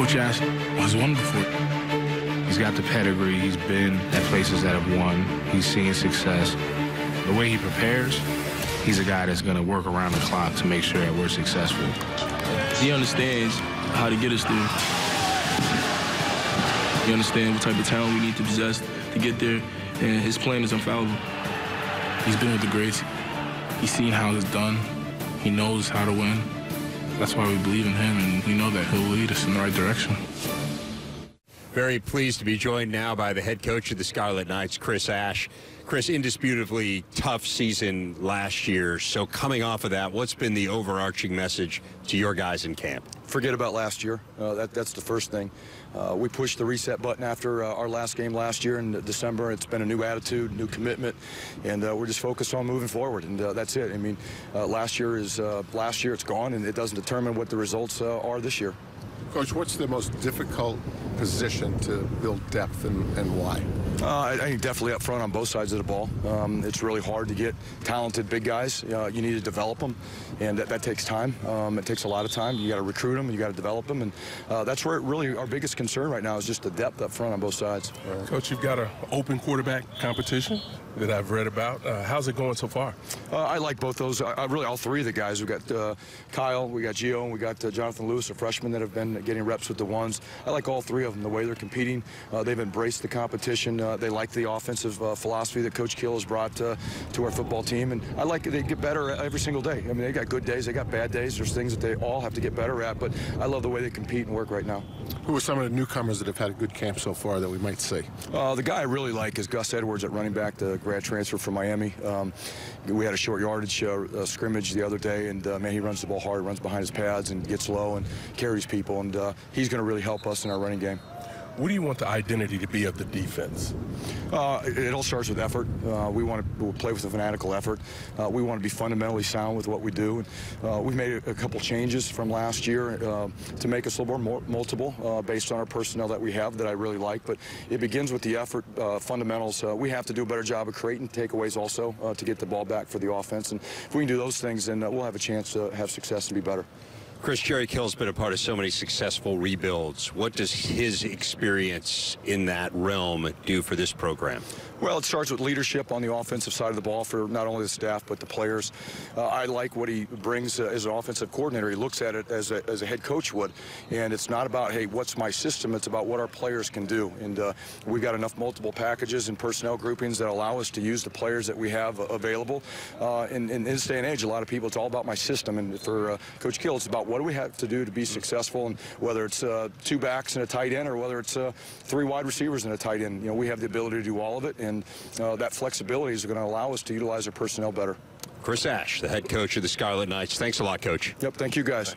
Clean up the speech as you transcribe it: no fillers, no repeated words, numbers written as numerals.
Coach asked, has won before? He's got the pedigree. He's been at places that have won. He's seen success. The way he prepares, he's a guy that's going to work around the clock to make sure that we're successful. He understands how to get us there. He understands what type of talent we need to possess to get there, and his plan is infallible. He's been with the greats. He's seen how it's done. He knows how to win. That's why we believe in him, and we know that he'll lead us in the right direction. Very pleased to be joined now by the head coach of the Scarlet Knights, Chris Ash. Chris, indisputably tough season last year. So coming off of that, what's been the overarching message to your guys in camp? Forget about last year. That's the first thing. We pushed the reset button after our last game last year in December. It's been a new attitude, new commitment, and we're just focused on moving forward, and that's it. I mean, last year is last year. It's gone, and it doesn't determine what the results are this year. Coach, what's the most difficult position to build depth and why? I think definitely up front on both sides of the ball. It's really hard to get talented big guys. You need to develop them, and that takes time. It takes a lot of time. You got to recruit them, and you got to develop them, and that's where really our biggest concern right now is just the depth up front on both sides. Right. Coach, you've got an open quarterback competition that I've read about. How's it going so far? I like both those. Really, all three of the guys. We got Kyle, we got Gio, and we got Jonathan Lewis, a freshman that have been getting reps with the ones. I like all three of them. The way they're competing, they've embraced the competition. They like the offensive philosophy that Coach Kill has brought to our football team, and I like they get better every single day. I mean, they got good days, they got bad days. There's things that they all have to get better at, but I love the way they compete and work right now. Who are some of the newcomers that have had a good camp so far that we might see? The guy I really like is Gus Edwards at running back, the grad transfer from Miami. We had a short yardage scrimmage the other day, and man, he runs the ball hard, runs behind his pads, and gets low and carries people, and he's going to really help us in our running game. What do you want the identity to be of the defense? It all starts with effort. We want to play with a fanatical effort. We want to be fundamentally sound with what we do. We've made a couple changes from last year to make us a little more multiple based on our personnel that we have that I really like. But it begins with the effort, fundamentals. We have to do a better job of creating takeaways also to get the ball back for the offense. And if we can do those things, then we'll have a chance to have success and be better. Chris, Jerry Kill's been a part of so many successful rebuilds. What does his experience in that realm do for this program? Well, it starts with leadership on the offensive side of the ball for not only the staff but the players. I like what he brings as an offensive coordinator. He looks at it as a head coach would, and it's not about, hey, what's my system? It's about what our players can do, and we've got enough multiple packages and personnel groupings that allow us to use the players that we have available. In this day and age, a lot of people, it's all about my system, and for Coach Kill, it's about what do we have to do to be successful, and whether it's two backs and a tight end or whether it's three wide receivers and a tight end. You know, we have the ability to do all of it, and that flexibility is going to allow us to utilize our personnel better. Chris Ash, the head coach of the Scarlet Knights. Thanks a lot, Coach. Yep, thank you, guys.